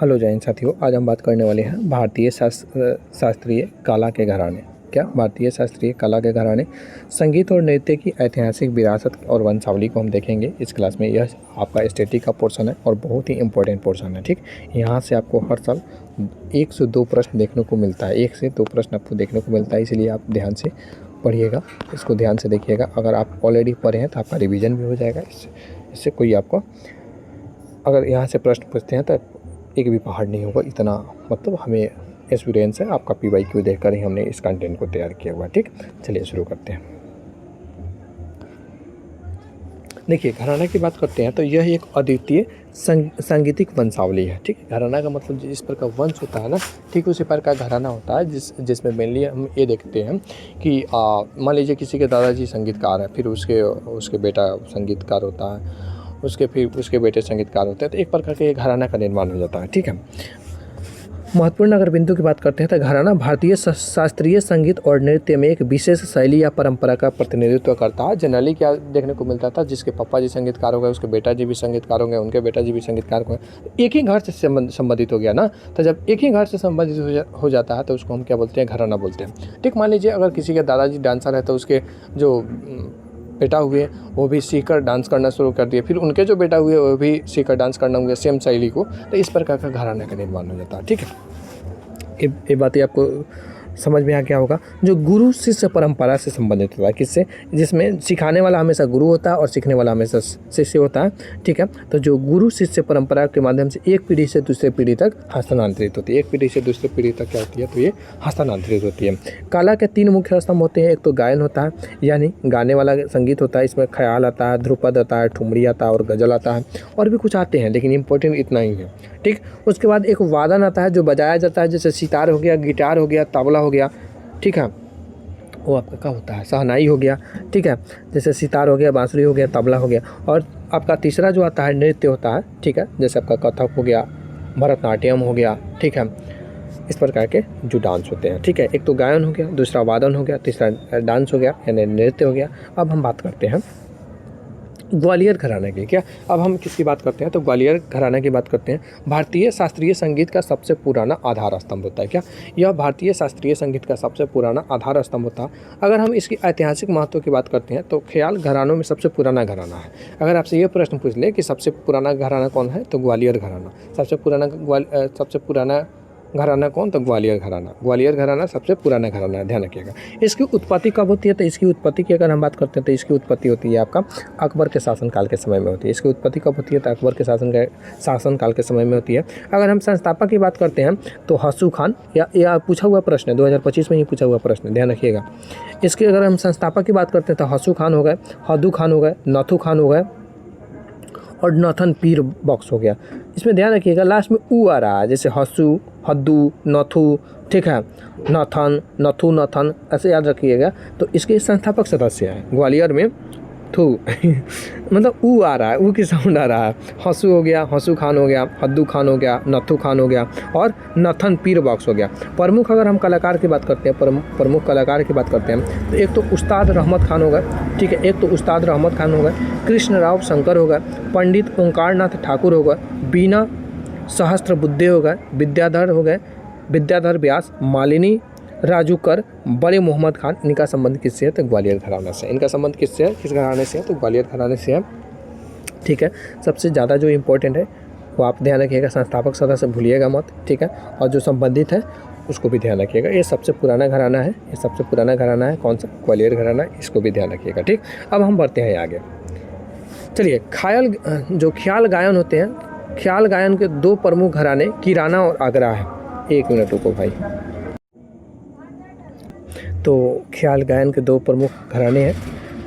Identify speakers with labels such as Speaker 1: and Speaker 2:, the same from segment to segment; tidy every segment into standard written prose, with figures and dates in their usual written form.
Speaker 1: Hello Jain साथियों, आज हम बात करने वाले हैं भारतीय शास्त्रीय कला के घराने। क्या भारतीय शास्त्रीय कला के घराने, संगीत और नृत्य की ऐतिहासिक विरासत और वंशावली को हम देखेंगे इस क्लास में। यह आपका स्टैटिक का पोर्शन है और बहुत ही इंपॉर्टेंट पोर्शन है। ठीक, यहाँ से आपको हर साल 1 से 2 प्रश्न देखने को मिलता है। 1 से 2 प्रश्न आपको देखने को मिलता है, इसलिए आप ध्यान से पढ़िएगा, इसको ध्यान से देखिएगा। अगर आप ऑलरेडी पढ़े हैं तो आपका रिवीजन भी हो जाएगा। इससे कोई आपको अगर यहाँ से प्रश्न पूछते हैं तो एक भी पहाड़ नहीं होगा, इतना मतलब हमें एक्सपीरियंस है। आपका PYQ देखकर ही हमने इस कंटेंट को तैयार किया हुआ। ठीक, चलिए शुरू करते हैं। देखिए, घराना की बात करते हैं तो यह एक अद्वितीय सांगीतिक वंशावली है। ठीक, घराना का मतलब जिस प्रकार वंश होता है ना, ठीक उसी प्रकार का घराना होता है जिसमें मेनली हम ये देखते हैं कि मान लीजिए किसी के दादाजी संगीतकार है, फिर उसके बेटा संगीतकार होता है, फिर उसके बेटे संगीतकार होते हैं, तो एक प्रकार के घराना का निर्माण हो जाता है। ठीक है, महत्वपूर्ण अगर बिंदु की बात करते हैं तो घराना भारतीय शास्त्रीय संगीत और नृत्य में एक विशेष शैली या परंपरा का प्रतिनिधित्व करता है। जनरली क्या देखने को मिलता था, जिसके पापा जी संगीतकार हो गए, उसके बेटा जी भी संगीतकार होंगे, उनके बेटा जी भी संगीतकार हो गए, एक ही घर से संबंधित हो गया ना। तो जब एक ही घर से संबंधित हो जाता है तो उसको हम क्या बोलते हैं, घराना बोलते हैं। ठीक, मान लीजिए अगर किसी के दादाजी डांसर है तो उसके जो बेटा हुए वो भी सीखकर डांस करना शुरू कर दिए, फिर उनके जो बेटा हुए वो भी सीखकर डांस करना हुआ, सेम शैली को। तो इस प्रकार का घराने का निर्माण हो जाता है। ठीक है, ये बातें आपको समझ में आ गया होगा। जो गुरु शिष्य परंपरा से संबंधित होता है, किससे, जिसमें सिखाने वाला हमेशा गुरु होता है और सीखने वाला हमेशा शिष्य होता है। ठीक है, तो जो गुरु शिष्य परंपरा के माध्यम से एक पीढ़ी से दूसरे पीढ़ी तक हस्तांतरित होती है। एक पीढ़ी से दूसरे पीढ़ी तक क्या होती है, तो ये हस्तांतरित होती है। कला के 3 मुख्य स्तंभ होते हैं। एक तो गायन होता है, यानी गाने वाला संगीत होता है, इसमें ख्याल आता है, ध्रुपद आता है, ठुमरी आता है और गज़ल आता है, और भी कुछ आते हैं, लेकिन इम्पोर्टेंट इतना ही है। ठीक, उसके बाद एक वादन आता है जो बजाया जाता है, जैसे सितार हो गया, गिटार हो गया, तबला हो गया। ठीक है, वो आपका क्या होता है, शहनाई हो गया। ठीक है, जैसे सितार हो गया, बांसुरी हो गया, तबला हो गया। और आपका तीसरा जो आता है नृत्य होता है। ठीक है, जैसे आपका कथक हो गया, भरतनाट्यम हो गया। ठीक है, इस प्रकार के जो डांस होते हैं। ठीक है, एक तो गायन हो गया, दूसरा वादन हो गया, तीसरा डांस हो गया यानी नृत्य हो गया। अब हम बात करते हैं ग्वालियर घराने की। क्या अब हम किसकी बात करते हैं, तो ग्वालियर घराने की बात करते हैं। भारतीय शास्त्रीय संगीत का सबसे पुराना आधार स्तंभ होता है। क्या यह भारतीय शास्त्रीय संगीत का सबसे पुराना आधार स्तंभ होता है। अगर हम इसकी ऐतिहासिक महत्व की बात करते हैं तो ख्याल घरानों में सबसे पुराना घराना है। अगर आपसे ये प्रश्न पूछ ले कि सबसे पुराना घराना कौन है, तो ग्वालियर घराना। सबसे पुराना घराना कौन, तो ग्वालियर घराना। ग्वालियर घराना सबसे पुराना घराना है, ध्यान रखिएगा। इसकी उत्पत्ति कब होती है, तो इसकी उत्पत्ति की अगर हम बात करते हैं तो इसकी उत्पत्ति होती है आपका अकबर के शासनकाल के समय में होती है। इसकी उत्पत्ति कब होती है, तो अकबर के शासनकाल के समय में होती है। अगर हम संस्थापक की बात करते हैं तो हसू खान, या पूछा हुआ प्रश्न है, 2025 में ही पूछा हुआ प्रश्न है, ध्यान रखिएगा। इसके अगर हम संस्थापक की बात करते हैं तो हसू खान हो गए, हदू खान हो गए, नथु खान हो गए और नथन पीर बख्श हो गया। इसमें ध्यान रखिएगा लास्ट में ऊ आ रहा है, जैसे हसू, हद्दू, नथु। ठीक है, नथन, नथु, नथन, ऐसे याद रखिएगा। तो इसके संस्थापक सदस्य हैं ग्वालियर में थू मतलब ऊ आ रहा है, ऊ की साउंड आ रहा है। हसू हो गया, हसू खान हो गया, हद्दू खान हो गया, नथु खान हो गया और नथन पीर बख्श हो गया। प्रमुख अगर हम कलाकार की बात करते हैं, प्रमुख कलाकार की बात करते हैं तो एक तो उस्ताद रहमत खान हो गए। ठीक है, एक तो उस्ताद रहमत खान हो गए, कृष्णराव शंकर हो गए, पंडित ओंकारनाथ ठाकुर हो गए, बीना सहस्त्रबुद्धे हो गए, विद्याधर हो गए, विद्याधर व्यास, मालिनी राजूकर, बड़े मोहम्मद खान। इनका संबंध किससे है, तो ग्वालियर घराने से। इनका संबंध किससे है, किस घराने से है, तो ग्वालियर घराने से है। ठीक है, सबसे ज़्यादा जो इम्पोर्टेंट है वो आप ध्यान रखिएगा, संस्थापक सदस्य भूलिएगा मत। ठीक है, और जो संबंधित है उसको भी ध्यान रखिएगा। ये सबसे पुराना घराना है, ये सबसे पुराना घराना है। कौन सा, ग्वालियर घराना, इसको भी ध्यान रखिएगा। ठीक, अब हम बढ़ते हैं आगे। चलिए, ख्याल गायन होते हैं, ख्याल गायन के 2 प्रमुख घराने किराना और आगरा है। 1 मिनट रुको भाई। तो ख्याल गायन के 2 प्रमुख घराने हैं,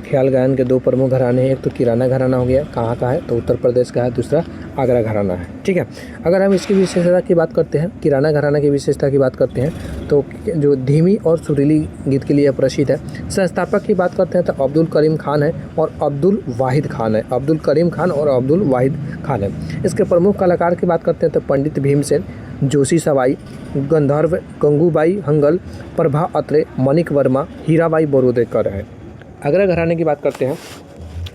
Speaker 1: ख्याल गायन के 2 प्रमुख घराने हैं। एक तो किराना घराना हो गया, कहाँ का है, तो उत्तर प्रदेश का है। दूसरा आगरा घराना है। ठीक है, अगर हम इसकी विशेषता की बात करते हैं, किराना घराना की विशेषता की बात करते हैं तो जो धीमी और सुरीली गीत के लिए प्रसिद्ध है। संस्थापक की बात करते हैं तो अब्दुल करीम खान है और अब्दुल वाहिद खान है। अब्दुल करीम खान और अब्दुल वाहिद खान है। इसके प्रमुख कलाकार की बात करते हैं तो पंडित भीमसेन, जोशी सवाई, गंधर्व गंगूबाई हंगल, प्रभा अत्रे, मणिक वर्मा, हीराबाई बोरोदेकर है। आगरा घराने की बात करते हैं,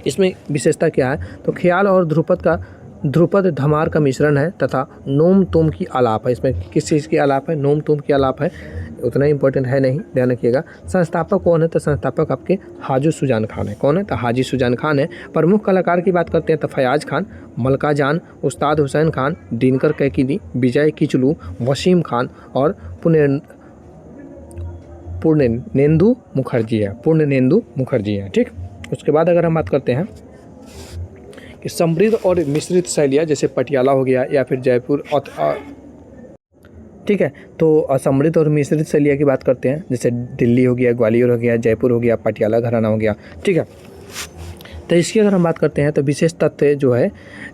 Speaker 1: इसमें विशेषता क्या है, तो ख्याल और ध्रुपद का ध्रुपद धमार का मिश्रण है तथा नोम तोम की आलाप है। इसमें किस चीज़ की आलाप है? नोम तोम की आलाप है। उतना इंपॉर्टेंट है नहीं, ध्यान रखिएगा। संस्थापक कौन है? तो संस्थापक आपके हाजी सुजान खान है। कौन है? तो हाजी सुजान खान है। प्रमुख कलाकार की बात करते हैं तो फयाज खान, मलका जान, उस्ताद हुसैन खान, दिनकर कैकीदी, विजय किचलू, वसीम खान और पूर्णेंदु मुखर्जी है। पूर्णेंदु मुखर्जी है। ठीक, उसके बाद अगर हम बात करते हैं कि समृद्ध और मिश्रित शैलियाँ, जैसे पटियाला हो गया या फिर जयपुर, ठीक है। तो समृद्ध और मिश्रित शैलियाँ की बात करते हैं, जैसे दिल्ली हो गया, ग्वालियर हो गया, जयपुर हो गया, पटियाला घराना हो गया। ठीक है, तो इसकी अगर हम बात करते हैं तो विशेष तथ्य जो है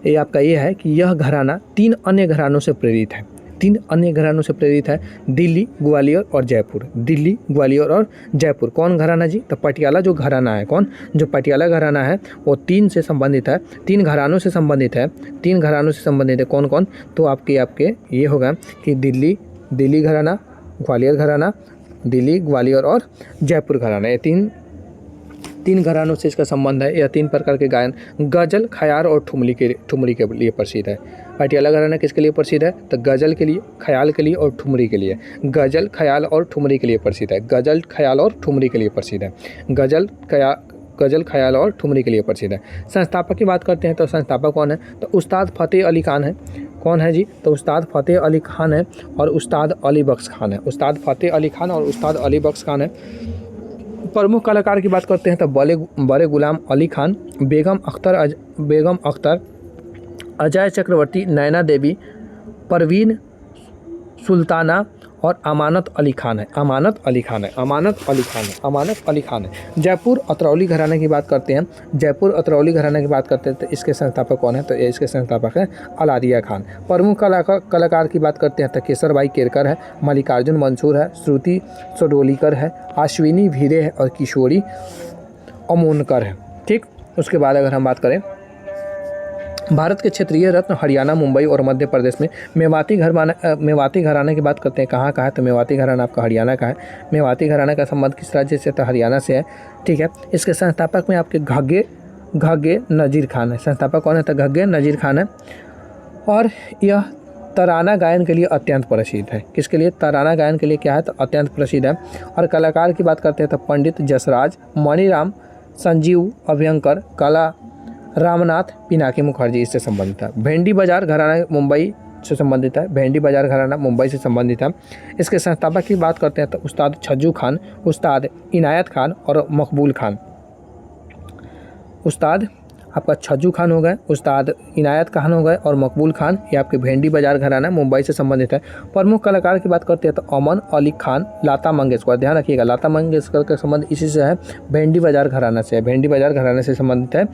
Speaker 1: ये आपका ये है कि यह घराना 3 अन्य घरानों से प्रेरित है। 3 अन्य घरानों से प्रेरित है, दिल्ली, ग्वालियर और जयपुर। दिल्ली, ग्वालियर और जयपुर। कौन घराना जी? तो पटियाला जो घराना है, कौन? जो पटियाला घराना है वो 3 से संबंधित है, 3 घरानों से संबंधित है। 3 घरानों से संबंधित है। कौन कौन? तो आपके ये होगा कि दिल्ली घराना, ग्वालियर घराना, दिल्ली, ग्वालियर और जयपुर घराना। ये तीन घरानों से इसका संबंध है। यह 3 प्रकार के गायन गजल, ख्याल और ठुमरी के लिए प्रसिद्ध है। पटियाला घराना किसके लिए प्रसिद्ध है? तो गजल के लिए, ख्याल के लिए और ठुमरी के लिए। गजल, ख्याल और ठुमरी के लिए प्रसिद्ध है। गजल, ख्याल और ठुमरी के लिए प्रसिद्ध है। गजल, ख्याल और ठुमरी के लिए प्रसिद्ध है। संस्थापक की बात करते हैं तो संस्थापक कौन है? तो उस्ताद फ़तेह अली खान है। कौन है जी? तो उस्ताद फ़तेह अली खान है और उस्ताद अली बख्श खान है। उस्ताद फ़तेह अली खान और उस्ताद अली बख्श खान है। प्रमुख कलाकार की बात करते हैं तो बड़े गुलाम अली खान, बेगम अख्तर, अजय चक्रवर्ती, नैना देवी, परवीन सुल्ताना और अमानत अली खान है। जयपुर अतरौली घराने की बात करते हैं। तो इसके संस्थापक कौन है? तो इसके संस्थापक हैं अलादिया खान। प्रमुख कलाकार की बात करते हैं तो केसरबाई केरकर है, मल्लिकार्जुन मंसूर है, श्रुति सडोलीकर है, अश्विनी भीरे है और किशोरी अमोनकर है। ठीक, उसके बाद अगर हम बात करें भारत के क्षेत्रीय रत्न हरियाणा, मुंबई और मध्य प्रदेश में मेवाती घराने की बात करते हैं। कहाँ का है? तो मेवाती घराना आपका हरियाणा का है। मेवाती घराना का संबंध किस राज्य से? तो हरियाणा से है। ठीक है, इसके संस्थापक में आपके घग्गे नज़ीर खान है। संस्थापक कौन है? तो घग्गे नज़ीर खान है और यह तराना गायन के लिए अत्यंत प्रसिद्ध है। किसके लिए? तराना गायन के लिए क्या है? तो अत्यंत प्रसिद्ध है। और कलाकार की बात करते हैं तो पंडित जसराज, मणिराम, संजीव अभ्यंकर, कला रामनाथ, पिनाकी मुखर्जी इससे संबंधित है। भेंडी बाजार घराना मुंबई से संबंधित है। भेंडी बाजार घराना मुंबई से संबंधित है। इसके संस्थापक की बात करते हैं तो उस्ताद छज्जू खान, उस्ताद इनायत खान और मकबूल खान। उस्ताद आपका छज्जू खान हो गए, उस्ताद इनायत खान हो गए और मकबूल खान, ये आपके भेंडी बाजार घराना मुंबई से संबंधित है। प्रमुख कलाकार की बात करते हैं तो अमन अली खान, लता मंगेशकर। ध्यान रखिएगा, लता मंगेशकर का संबंध इसी से है, भेंडी बाजार घराना से है। भेंडी बाजार घराने से संबंधित है।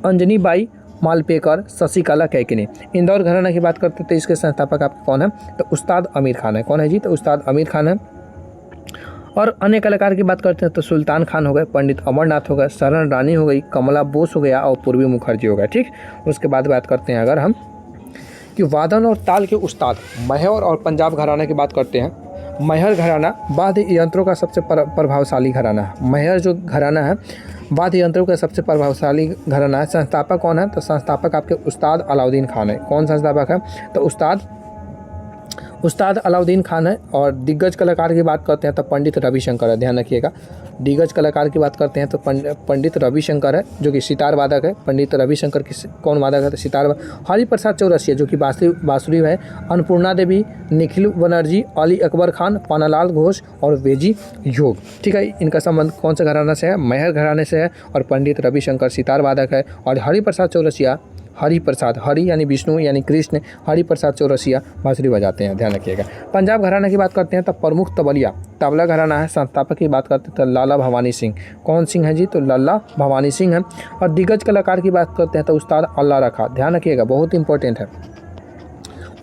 Speaker 1: अंजनी बाई मालपेकर, शशिकला कैकिनी। इंदौर घराना की बात करते हैं तो इसके संस्थापक आपके कौन है? तो उस्ताद आमिर खान है। कौन है जी? तो उस्ताद आमिर खान है। और अन्य कलाकार की बात करते हैं तो सुल्तान खान हो गए, पंडित अमरनाथ हो गए, शरण रानी हो गई, कमला बोस हो गया और पूर्वी मुखर्जी हो गया। ठीक, उसके बाद बात करते हैं अगर हम कि वादन और ताल के उस्ताद मैहर और पंजाब घराना की बात करते हैं। मैहर घराना वाद्य यंत्रों का सबसे प्रभावशाली घराना है। मैहर जो घराना है वाद्य यंत्रों का सबसे प्रभावशाली घराना है। संस्थापक कौन है? तो संस्थापक आपके उस्ताद अलाउद्दीन खान है। कौन संस्थापक है? तो उस्ताद अलाउद्दीन खान है। और दिग्गज कलाकार की बात करते हैं तो पंडित रविशंकर है। ध्यान रखिएगा, दिग्गज कलाकार की बात करते हैं तो पंडित रविशंकर है जो कि सितार वादक है। पंडित रविशंकर कौन वादक है? तो सितार। हरिप्रसाद चौरसिया जो कि बांसुरी है। अन्नपूर्णा देवी, निखिल बनर्जी, अली अकबर खान, पानालाल घोष और वेजी योग। ठीक है, इनका संबंध कौन से घराना से है? मैहर घराने से है। और पंडित रविशंकर सितार वादक है और हरिप्रसाद चौरसिया, हरि यानी विष्णु यानी कृष्ण, हरिप्रसाद चौरसिया बांसुरी बजाते हैं। ध्यान रखिएगा। पंजाब घराना की बात करते हैं तो प्रमुख तबला घराना है। संस्थापक की बात करते हैं तो लाला भवानी सिंह। कौन सिंह है जी? तो लाला भवानी सिंह है। और दिग्गज कलाकार की बात करते हैं तो उस्ताद अल्लाह रखा। ध्यान रखिएगा, बहुत इंपॉर्टेंट है।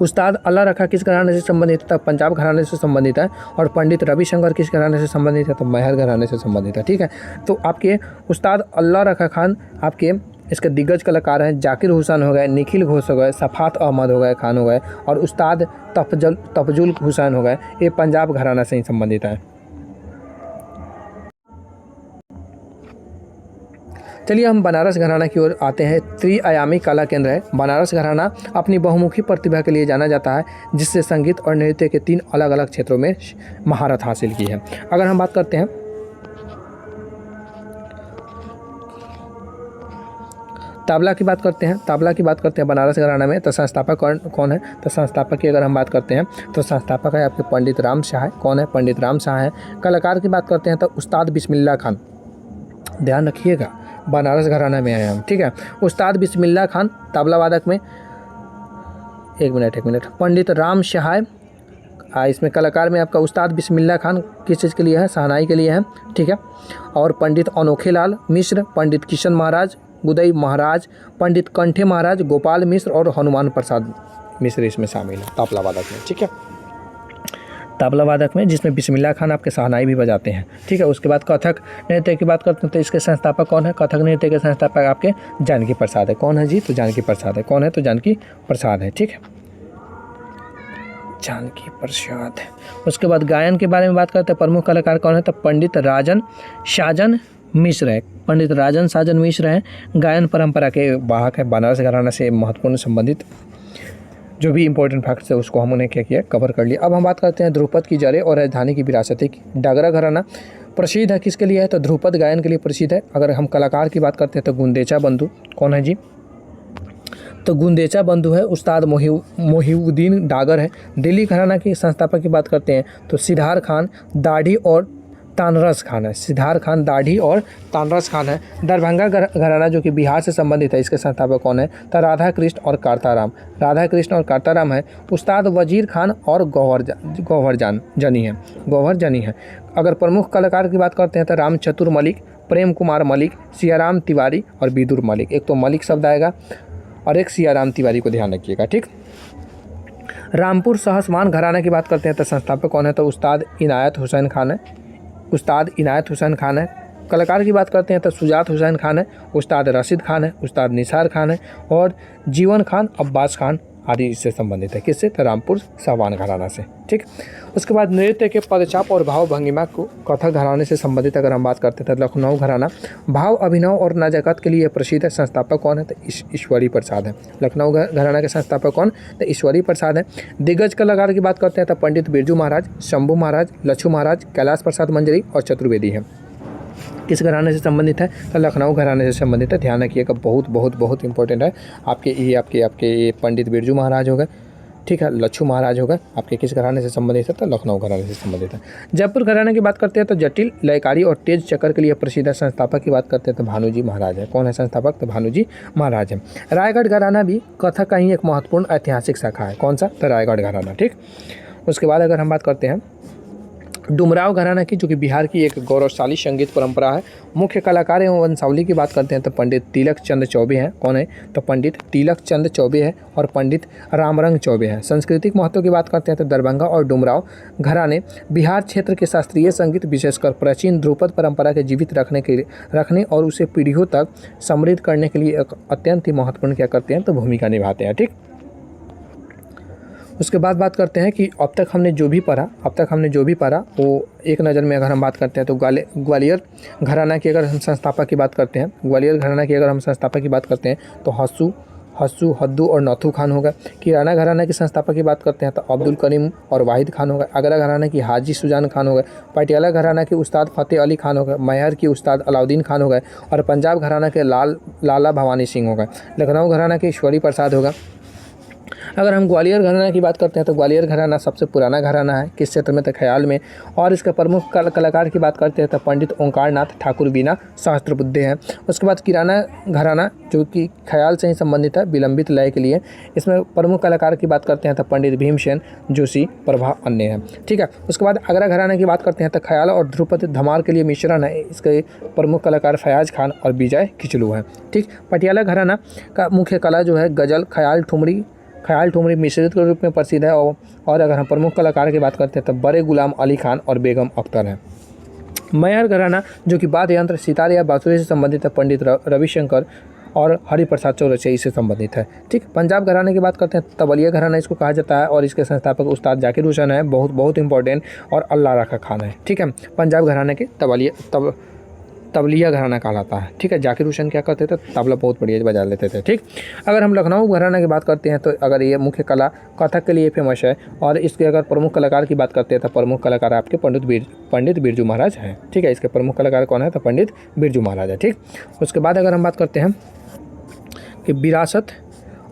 Speaker 1: उस्ताद अल्लाह रखा किस घराने से संबंधित है? पंजाब घराने से संबंधित है। और पंडित रविशंकर किस घराने से संबंधित है? तो मैहर घराने से संबंधित है। ठीक है, तो आपके उस्ताद अल्लाह रखा खान आपके इसके दिग्गज कलाकार हैं। जाकिर हुसैन हो गए, निखिल घोष हो गए, सफात अहमद हो गए खान हो गए और उस्ताद तफजुल हुसैन हो गए। ये पंजाब घराना से ही संबंधित है। चलिए हम बनारस घराना की ओर आते हैं। त्रिआयामी कला केंद्र है बनारस घराना, अपनी बहुमुखी प्रतिभा के लिए जाना जाता है, जिससे संगीत और नृत्य के 3 अलग अलग क्षेत्रों में महारत हासिल की है। अगर हम बात करते हैं तबला की बात करते हैं बनारस घराना में, तो संस्थापक कौन है? तो संस्थापक की अगर हम बात करते हैं तो संस्थापक है आपके पंडित राम शाह। कौन है? पंडित राम शाह है। कलाकार की बात करते हैं तो उस्ताद बिस्मिल्लाह खान, ध्यान रखिएगा बनारस घराना में आए हम, ठीक है। उस्ताद बिस्मिल्लाह खान तबला वादक में, एक मिनट, पंडित राम शाह, इसमें कलाकार में आपका उस्ताद बिस्मिल्लाह खान किस चीज़ के लिए है? शहनाई के लिए है, ठीक है। और पंडित अनोखे लाल मिश्र, पंडित किशन महाराज, गुदई महाराज, पंडित कंठे महाराज, गोपाल मिश्र और हनुमान प्रसाद मिश्र इसमें शामिल है तबला वादक में, ठीक है। तबला वादक में जिसमें बिस्मिल्लाह खान आपके शहनाई भी बजाते हैं, ठीक है। उसके बाद कथक नृत्य की बात करते हैं तो इसके संस्थापक कौन है? कथक नृत्य के संस्थापक आपके जानकी प्रसाद है। कौन है जी? तो जानकी प्रसाद है। कौन है? तो जानकी प्रसाद है, ठीक है, जानकी प्रसाद। उसके बाद गायन के बारे में बात करते हैं, प्रमुख कलाकार कौन है? तो पंडित राजन साजन मिश्र है। पंडित राजन साजन मिश्र हैं, गायन परंपरा के वाहक है, बनारस घराना से महत्वपूर्ण संबंधित जो भी इंपॉर्टेंट फैक्ट्स है उसको हमने क्या किया? कवर कर लिया। अब हम बात करते हैं ध्रुपद की जड़ें और राजधानी की विरासतें की। डागरा घराना प्रसिद्ध है किसके लिए है? तो ध्रुपद गायन के लिए प्रसिद्ध है। अगर हम कलाकार की बात करते हैं तो गुंदेचा बंधु, कौन है जी? तो गुंदेचा बंधु है, उस्ताद मोहिउद्दीन डागर है। दिल्ली घराना के संस्थापक की बात करते हैं तो सिद्धार्थ खान दाढ़ी और तानरस खान है। सिद्धार्थ खान दाढ़ी और तानरस खान है। दरभंगा घराना जो कि बिहार से संबंधित है, इसके संस्थापक कौन है? तो राधा कृष्ण और कार्ताराम है। उस्ताद वजीर खान और गौहर जनी है। अगर प्रमुख कलाकार की बात करते हैं तो राम चतुर मलिक, प्रेम कुमार मलिक, सियाराम तिवारी और विदुर मलिक। एक तो मलिक शब्द आएगा और एक सियाराम तिवारी को ध्यान रखिएगा, ठीक। रामपुर सहसमान घराना की बात करते हैं तो संस्थापक कौन है? तो उस्ताद इनायत हुसैन खान है। कलाकार की बात करते हैं तो सुजात हुसैन खान है, उस्ताद रशीद खान है, उस्ताद निसार खान है और जीवन खान, अब्बास खान आदि इससे संबंधित है। किससे? तो रामपुर साहवान घराना से, ठीक। उसके बाद नृत्य के पदचाप और भाव भंगिमा को कथक घराने से संबंधित अगर हम बात करते हैं तो लखनऊ घराना भाव अभिनव और नजाकत के लिए प्रसिद्ध है। संस्थापक कौन है? तो ईश्वरी प्रसाद है। लखनऊ घराना के संस्थापक कौन? तो ईश्वरी प्रसाद है। दिग्गज कलाकार की बात करते हैं तो पंडित बिरजू महाराज, शंभू महाराज, लच्छू महाराज, कैलाश प्रसाद मंजरी और चतुर्वेदी है। किस घराने से संबंधित है? तो लखनऊ घराने से संबंधित है। ध्यान रखिएगा, बहुत इंपॉर्टेंट है। आपके पंडित बिरजू महाराज हो गए, ठीक है, लच्छू महाराज हो गए, आपके किस घराने से संबंधित है? तो लखनऊ घराने से संबंधित है। जयपुर घराने की बात करते हैं तो जटिल लयकारी और तेज चक्कर के लिए प्रसिद्ध है। संस्थापक की बात करते हैं तो भानुजी महाराज है। कौन है संस्थापक? तो भानुजी महाराज है। रायगढ़ घराना भी कथक का ही एक महत्वपूर्ण ऐतिहासिक शाखा है। कौन सा? तो रायगढ़ घराना, ठीक। उसके बाद अगर हम बात करते हैं डुमराव घराना की, जो कि बिहार की एक गौरवशाली संगीत परंपरा है। मुख्य कलाकार एवं वंशावली की बात करते हैं तो पंडित तिलक चंद चौबे हैं। कौन है? तो पंडित तिलक चंद चौबे है और पंडित रामरंग चौबे हैं। सांस्कृतिक महत्व की बात करते हैं तो दरभंगा और डुमराव घराने बिहार क्षेत्र के शास्त्रीय संगीत, विशेषकर प्राचीन ध्रुपद परंपरा के जीवित रखने और उसे पीढ़ियों तक समृद्ध करने के लिए एक अत्यंत ही महत्वपूर्ण क्या करते हैं? तो भूमिका निभाते हैं, ठीक। उसके बाद बात करते हैं कि अब तक हमने जो भी पढ़ा वो एक नज़र में अगर हम बात करते हैं तो ग्वालियर घराना की अगर हम संस्थापक की बात करते हैं तो हस्सू, हद्दू और नथू खान होगा। किराना घराना के संस्थापक की बात करते हैं तो अब्दुल करीम और वाहिद खान होगा। आगरा घराना की हाजी सुजान खान होगा। पटियाला घराना के उस्ताद फ़तेह अली खान होगा। मैहर की उस्ताद अलाउद्दीन खान होगा और पंजाब घराना के लाला भवानी सिंह होगा। लखनऊ घराना के ईश्वरी प्रसाद होगा। अगर हम ग्वालियर घराना की बात करते हैं तो ग्वालियर घराना सबसे पुराना घराना है। किस क्षेत्र में? तो ख्याल में। और इसके प्रमुख कलाकार की बात करते हैं तो पंडित ओंकारनाथ ठाकुर बीना सहस्त्रबुद्धे हैं। उसके बाद किराना घराना जो कि ख्याल से ही संबंधित है, विलंबित लय के लिए। इसमें प्रमुख कलाकार की बात करते हैं तो पंडित भीमसेन जोशी, प्रभा अन्य है, ठीक है। उसके बाद आगरा घराना की बात करते हैं तो ख्याल और ध्रुपद धमार के लिए मिश्रण है। इसके प्रमुख कलाकार फयाज खान और विजय किचलू है, ठीक। पटियाला घराना का मुख्य कला जो है गजल, ख्याल ठुमरी मिश्रित के रूप में प्रसिद्ध है। और अगर हम प्रमुख कलाकार की बात करते हैं तो बड़े गुलाम अली खान और बेगम अख्तर है। मैहर घराना जो कि वाद्य यंत्र सितार या बांसुरी से संबंधित है, पंडित रविशंकर और हरिप्रसाद चौरसिया से संबंधित है, ठीक। पंजाब घराने की बात करते हैं तबलिया घराना इसको कहा जाता है और इसके संस्थापक उस्ताद जाकिर हुसैन है, बहुत इंपॉर्टेंट, और अल्लाह रखा खान है, ठीक है। पंजाब घराने के तबलिया घराना कहलाता है। ठीक है, जाकिर हुसैन क्या करते थे, तबला बहुत बढ़िया बजा लेते थे। ठीक, अगर हम लखनऊ घराना की बात करते हैं तो अगर ये मुख्य कला कथक के लिए फेमस है, और इसके अगर प्रमुख कलाकार की बात करते हैं तो प्रमुख कलाकार आपके पंडित बिरजू महाराज हैं। ठीक है, इसके प्रमुख कलाकार कौन है, तो पंडित बिरजू महाराज है। ठीक, उसके बाद अगर हम बात करते हैं कि विरासत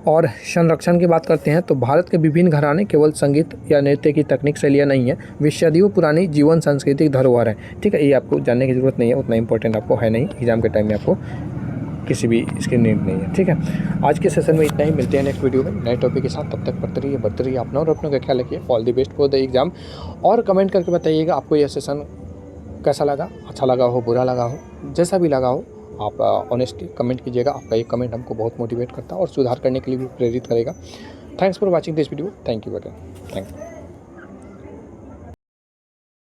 Speaker 1: और संरक्षण की बात करते हैं तो भारत के विभिन्न घराने केवल संगीत या नृत्य की तकनीक शैलियाँ नहीं है, वे सदियों पुरानी जीवन सांस्कृतिक धरोहर है। ठीक है, ये आपको जानने की ज़रूरत नहीं है, उतना इंपॉर्टेंट आपको है नहीं, एग्जाम के टाइम में आपको किसी भी इसकी नीड नहीं है। ठीक है, आज के सेशन में इतना ही, मिलते हैं नेक्स्ट वीडियो में नए टॉपिक के साथ। तब तक पढ़ते रहिए, बढ़ते रहिए अपना और अपनों का ख्याल रखिए। All the best for the exam. और कमेंट करके बताइएगा आपको यह सेशन कैसा लगा, अच्छा लगा हो, बुरा लगा हो, जैसा भी लगा हो आप ऑनेस्टली कमेंट कीजिएगा। आपका एक कमेंट हमको बहुत मोटिवेट करता है और सुधार करने के लिए भी प्रेरित करेगा। Thanks for watching this video. Thank you again. Thank you.